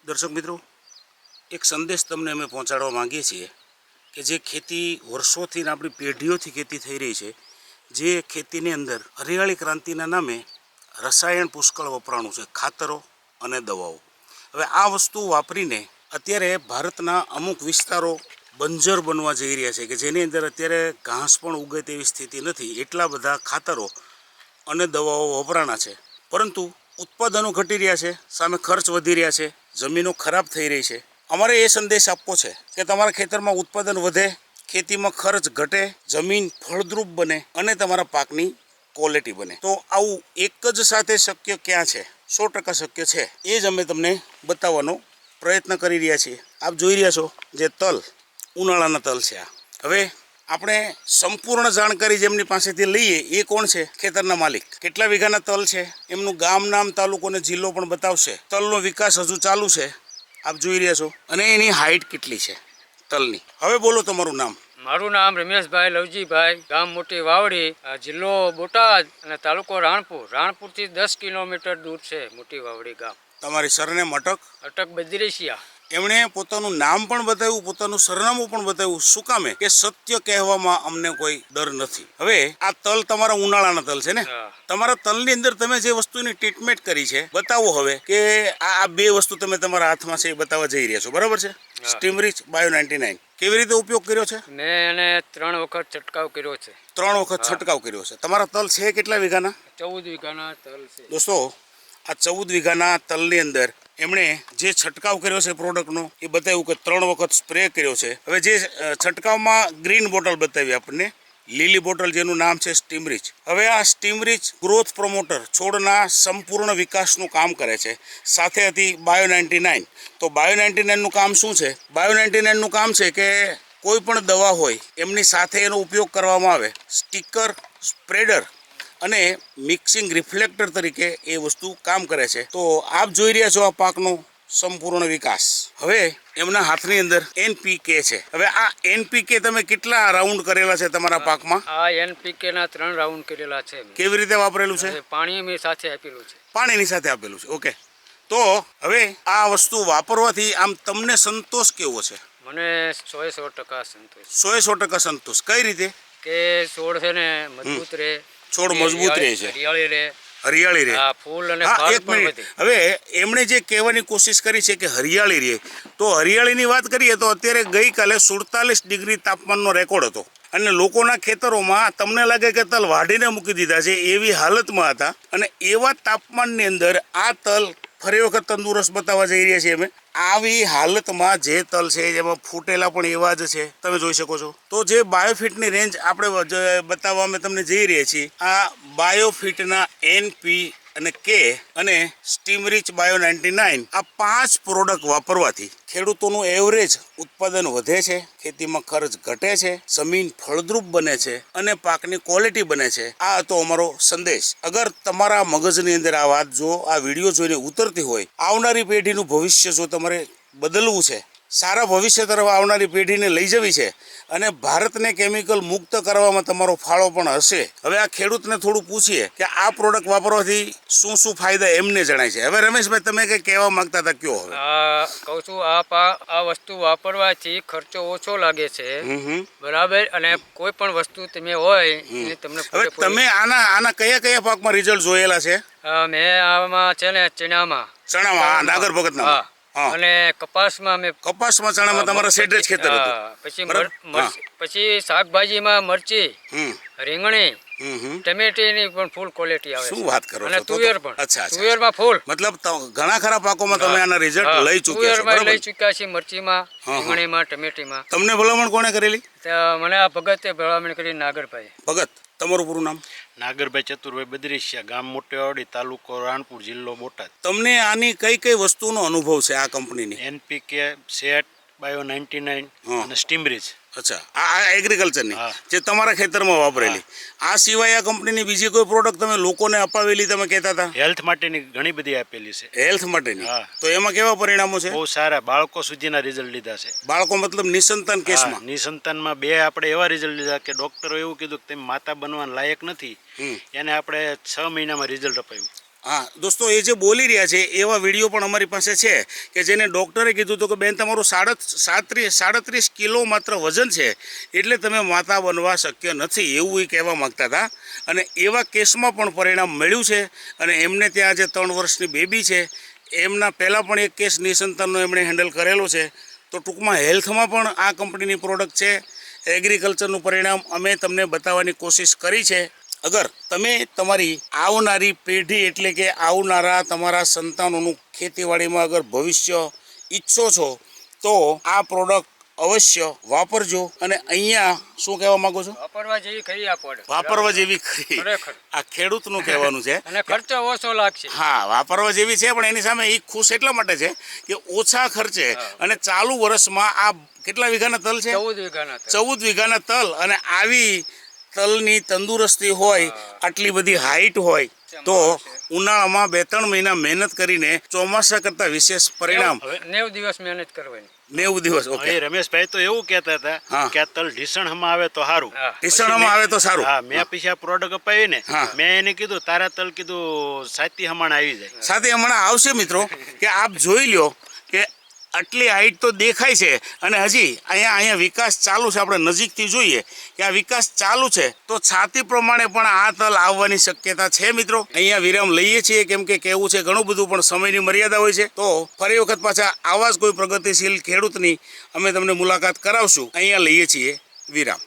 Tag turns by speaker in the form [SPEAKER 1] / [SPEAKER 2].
[SPEAKER 1] દર્શક મિત્રો, એક સંદેશ તમને અમે પહોંચાડવા માંગીએ છીએ કે જે ખેતી વર્ષોથી આપણી પેઢીઓથી ખેતી થઈ રહી છે, જે ખેતીની અંદર હરિયાળી ક્રાંતિના નામે રસાયણ પુષ્કળ વપરાણું છે, ખાતરો અને દવાઓ. હવે આ વસ્તુ વાપરીને અત્યારે ભારતના અમુક વિસ્તારો બંજર બનવા જઈ રહ્યા છે કે જેની અંદર અત્યારે ઘાસ પણ ઉગે તેવી સ્થિતિ નથી. એટલા બધા ખાતરો અને દવાઓ વપરાણા છે, પરંતુ ઉત્પાદનો ઘટી રહ્યા છે, સામે ખર્ચ વધી રહ્યા છે, જમીનો ખરાબ થઈ રહી છે. અમારે એ સંદેશ આપવો છે કે તમારા ખેતરમાં ઉત્પાદન વધે, ખેતીમાં ખર્ચ ઘટે, જમીન ફળદ્રુપ બને અને તમારા પાકની ક્વોલિટી બને. તો આવું એક જ સાથે શક્ય ક્યાં છે? 100% શક્ય છે. એ જ અમે તમને બતાવવાનો પ્રયત્ન કરી રહ્યા છીએ. આપ જોઈ રહ્યા છો જે તલ, ઉનાળાના તલ છે. આ હવે આપણે સંપૂર્ણ જાણકારી જેમની પાસેથી લઈએ એ કોણ છે? ખેતરના માલિક. કેટલા વીઘાના તલ છે, એમનું ગામ, નામ, તાલુકો અને જિલ્લો પણ બતાવશે. તલનો વિકાસ હજુ ચાલુ છે, આપ જોઈ રહ્યા છો, અને એની હાઈટ કેટલી છે તલની. હવે બોલો તમારું નામ.
[SPEAKER 2] મારું નામ રમેશભાઈ લવજીભાઈ, ગામ મોટી વાવડી, જિલ્લો બોટાદ અને તાલુકો રાણપુર. રાણપુરથી 10 કિલોમીટર દૂર છે મોટી વાવડી ગામ.
[SPEAKER 1] તમારી સરનેમ અટક?
[SPEAKER 2] અટક બદ્રેશિયા.
[SPEAKER 1] એમણે પોતાનું નામ પણ બતાવ્યું, પોતાનું સરનામું પણ બતાવ્યું. શું કામે? કે સત્ય કહેવામાં અમને કોઈ ડર નથી. હવે આ તલ તમારા ઉનાળાના તલ છે ને? તમારા તલની અંદર તમે જે વસ્તુની ટ્રીટમેન્ટ કરી છે બતાવો. હવે કે આ બે વસ્તુ તમે તમારા હાથમાં છે એ બતાવવા જઈ રહ્યા છો, બરાબર છે? સ્ટીમરીચ બાયો 99 કેવી રીતે ઉપયોગ કર્યો છે?
[SPEAKER 2] મેં એને 3 વખત છંટકાવ કર્યો છે.
[SPEAKER 1] 3 વખત છંટકાવ કર્યો છે. તમારા તલ છે કેટલા વીઘાના?
[SPEAKER 2] 14 વીઘાના તલ છે.
[SPEAKER 1] દોસ્તો, આ 14 વીઘાના તલની અંદર એમણે જે છંટકાવ કર્યો છે પ્રોડક્ટનો એ બતાવ્યું કે 3 વખત સ્પ્રે કર્યો છે. હવે જે છંટકાવમાં ગ્રીન બોટલ બતાવી આપણને, લીલી બોટલ જેનું નામ છે સ્ટીમરીચ. હવે આ સ્ટીમરીચ ગ્રોથ પ્રમોટર, છોડના સંપૂર્ણ વિકાસનું કામ કરે છે. સાથે હતી બાયો 99. તો બાયો 99 નું કામ શું છે? બાયો 99 નું કામ છે કે કોઈ પણ દવા હોય એમની સાથે એનો ઉપયોગ કરવામાં આવે. સ્ટીકર, સ્પ્રેડર અને મિક્સિંગ રિફ્લેક્ટર તરીકે એ વસ્તુ કામ કરે છે. તો આપ જોઈ રહ્યા છો આ પાકનો સંપૂર્ણ વિકાસ. હવે એમના હાથની અંદર NPK છે. હવે આ NPK તમે કેટલા રાઉન્ડ કરેલા છે તમારા પાકમાં?
[SPEAKER 2] આ NPK ના 3 રાઉન્ડ કરેલા છે.
[SPEAKER 1] કેવી રીતે વાપરેલું છે?
[SPEAKER 2] પાણી મેં સાથે આપેલું છે.
[SPEAKER 1] પાણીની સાથે આપેલું છે. ઓકે. તો હવે આ વસ્તુ વાપરવાથી આમ તમને સંતોષ કેવો છે?
[SPEAKER 2] મને 100% સંતોષ.
[SPEAKER 1] 100% સંતોષ. કઈ રીતે?
[SPEAKER 2] કે છોડ છે ને મજબૂત રહે,
[SPEAKER 1] છોડ મજબૂત રહે છે,
[SPEAKER 2] હરિયાળી રહે,
[SPEAKER 1] હરિયાળી રહે.
[SPEAKER 2] ફૂલ અને
[SPEAKER 1] હા,
[SPEAKER 2] ફળ
[SPEAKER 1] એક
[SPEAKER 2] પણ
[SPEAKER 1] મિનિટ.
[SPEAKER 2] વધે.
[SPEAKER 1] હવે એમણે જે કહેવાની કોશિશ કરી છે કે હરિયાળી રહે, તો હરિયાળીની વાત કરીએ તો અત્યારે ગઈકાલે 47 ડિગ્રી તાપમાનનો રેકોર્ડ હતો અને લોકોના ખેતરોમાં તમને લાગે કે તલ વાઢીને મૂકી દીધા છે એવી હાલતમાં હતા. અને એવા તાપમાનની અંદર આ તલ ફરી વખત તંદુરસ્ત બતાવવા જઈ રહ્યા છીએ અમે. આવી હાલતમાં જે તલ છે જેમાં ફૂટેલા પણ એવા જ છે, તમે જોઈ શકો છો. તો જે બાયોફિટની રેન્જ આપણે બતાવવા અમે તમને જઈ રહ્યા છીએ, આ બાયોફિટના NP અને K અને સ્ટીમરીચ બાયો 99 આ 5 પ્રોડક્ટ વાપરવાથી ખેડૂતોનું એવરેજ ઉત્પાદન વધે છે, ખેતીમાં ખર્ચ ઘટે છે, જમીન ફળદ્રુપ બને છે અને પાકની ક્વોલિટી બને છે. આ હતો અમારો સંદેશ. અગર તમારા મગજની અંદર આ વાત જો આ વિડીયો જોઈને ઉતરતી હોય, આવનારી પેઢીનું ભવિષ્ય જો તમારે બદલવું છે, સારા ભવિષ્ય તરફ આવનારી પેઢીને લઈ જવી છે અને ભારતને કેમિકલ મુક્ત કરવામાં તમારો ફાળો પણ હશે. હવે આ ખેડૂતને થોડું પૂછીએ કે આ પ્રોડક્ટ વાપરવાથી શું શું ફાયદા એમને જણાય છે. હવે રમેશભાઈ, તમે કંઈ કહેવા માંગતા હતા, કયો? હવે
[SPEAKER 2] કહું છું, આ વસ્તુ વાપરવાથી ખર્ચો ઓછો લાગે છે, બરાબર. અને કોઈ પણ વસ્તુ તમે હોય એને તમને
[SPEAKER 1] હવે તમે આના કયા કયા પાકમાં રિઝલ્ટ જોયેલા છે?
[SPEAKER 2] મેં આમાં છે ને ચણામાં,
[SPEAKER 1] નાગર ભગતના
[SPEAKER 2] અને કપાસમાં,
[SPEAKER 1] ચણામાં તમારા સેટ જ ખેતર હતું.
[SPEAKER 2] પછી શાકભાજીમાં મરચી, રીંગણી, ટમેટીની પણ ફૂલ ક્વોલિટી આવે.
[SPEAKER 1] શું વાત કરો?
[SPEAKER 2] અને તુવેર પણ.
[SPEAKER 1] અચ્છા,
[SPEAKER 2] તુવેરમાં ફૂલ.
[SPEAKER 1] મતલબ ઘણા ખરા પાકોમાં તમે આના રિઝલ્ટ લઈ ચૂક્યા છો.
[SPEAKER 2] તુવેરમાં લઈ ચૂક્યા છે, મરચીમાં, રીંગણીમાં, ટમેટીમાં.
[SPEAKER 1] તમને ભલામણ કોણે કરેલી?
[SPEAKER 2] મને આ ભગતે ભલામણ કરી, નાગરભાઈ.
[SPEAKER 1] ભગત, તમારું પૂરું નામ?
[SPEAKER 3] નાગરભાઈ ચતુરભાઈ બદ્રેશિયા, ગામ મોટી વાવડી, તાલુકો રાણપુર, જિલ્લો બોટાદ.
[SPEAKER 1] તમને આની કઈ કઈ વસ્તુનો અનુભવ છે આ કંપનીની?
[SPEAKER 3] NPK, સેટ, બાયો 99 અને સ્ટીમરીચ.
[SPEAKER 1] અચ્છા, આ એગ્રીકલ્ચરની જે તમારા ખેતરમાં વાપરેલી. આ સિવાય આ કંપનીની બીજી કોઈ પ્રોડક્ટ તમે લોકોને અપાવેલી, તમે કહેતા હતા?
[SPEAKER 3] હેલ્થ માટેની ઘણી બધી આપેલી છે.
[SPEAKER 1] હેલ્થ માટેની? તો એમાં કેવા પરિણામો છે?
[SPEAKER 3] બહુ સારા. બાળકો સુધીના રિઝલ્ટ લીધા છે.
[SPEAKER 1] બાળકો મતલબ નિસંતાન કેસમાં?
[SPEAKER 3] નિસંતાનમાં 2 આપણે એવા રિઝલ્ટ લીધા કે ડોક્ટરો એવું કીધું કે તમે માતા બનવાના લાયક નથી, એને આપણે 6 મહિનામાં રિઝલ્ટ અપાયું.
[SPEAKER 1] હા દોસ્તો, એ જે બોલી રહ્યા છે એવા વિડીયો પણ અમારી પાસે છે કે જેને ડૉક્ટરે કીધું હતું કે બેન તમારું 37 કિલો માત્ર વજન છે એટલે તમે માતા બનવા શક્ય નથી, એવું એ કહેવા માગતા હતા. અને એવા કેસમાં પણ પરિણામ મળ્યું છે. અને એમને ત્યાં જે 3 વર્ષની બેબી છે એમના પહેલાં પણ એક કેસ નિસંતાનનો એમણે હેન્ડલ કરેલો છે. તો ટૂંકમાં હેલ્થમાં પણ આ કંપનીની પ્રોડક્ટ છે. એગ્રીકલ્ચરનું પરિણામ અમે તમને બતાવવાની કોશિશ કરી છે. અગર તમે તમારી આવનારી પેઢી એટલે કે આવનારા તમારા સંતાનોનું ખેતીવાડીમાં અગર ભવિષ્ય ઈચ્છો છો તો આ પ્રોડક્ટ અવશ્ય વાપરજો. અને અહીંયા શું કહેવા માંગો છો?
[SPEAKER 2] વાપરવા જેવી ખરી આ પડે,
[SPEAKER 1] વાપરવા જેવી ખરી,
[SPEAKER 2] ખરેખર.
[SPEAKER 1] આ ખેડૂતનું કહેવાનું છે.
[SPEAKER 2] અને ખર્ચો ઓછો લાગશે.
[SPEAKER 1] હા, વાપરવા જેવી છે, પણ એની સામે એ ખુશ એટલા માટે છે કે ઓછા ખર્ચે અને ચાલુ વર્ષમાં આ કેટલા વીઘાના તલ છે?
[SPEAKER 2] 14 વીઘાના હતા.
[SPEAKER 1] 14 વીઘાના તલ. અને આવી તલની તંદુરસ્તી હોય, આટલી બધી હાઈટ હોય તો ઉનાળામાં 2-3 મહિના મહેનત કરીને ચોમાસા કરતાં વિશેષ પરિણામ
[SPEAKER 2] 90 દિવસ મહેનત કરવાની.
[SPEAKER 1] 90 દિવસ. ઓકે,
[SPEAKER 3] એ રમેશભાઈ તો એવું કહેતા હતા
[SPEAKER 1] હા.
[SPEAKER 3] કે આ તલ ઢીસણમાં આવે તો સારું.
[SPEAKER 2] હા.
[SPEAKER 1] ટીસણમાં આવે તો સારું.
[SPEAKER 3] હા, મેં પછી આ પ્રોડક્ટ અપાવી ને,
[SPEAKER 1] હા.
[SPEAKER 3] મેં એને કીધું તારા તલ કીધું સાતી હમણાં આવી જાય.
[SPEAKER 1] સાથે હમણાં આવશે મિત્રો કે આપ જોઈ લ્યો કે આટલી હાઈટ તો દેખાય છે અને હજી અહીંયા વિકાસ ચાલુ છે. આપણે નજીકથી જોઈએ કે આ વિકાસ ચાલુ છે તો છાતી પ્રમાણે પણ આ તલ આવવાની શક્યતા છે. મિત્રો અહીંયા વિરામ લઈએ છીએ કેમ કે કહેવું છે ઘણું બધું, પણ સમયની મર્યાદા હોય છે. તો ફરી વખત પાછા આવા જ કોઈ પ્રગતિશીલ ખેડૂતની અમે તમને મુલાકાત કરાવશું. અહીંયા લઈએ છીએ વિરામ.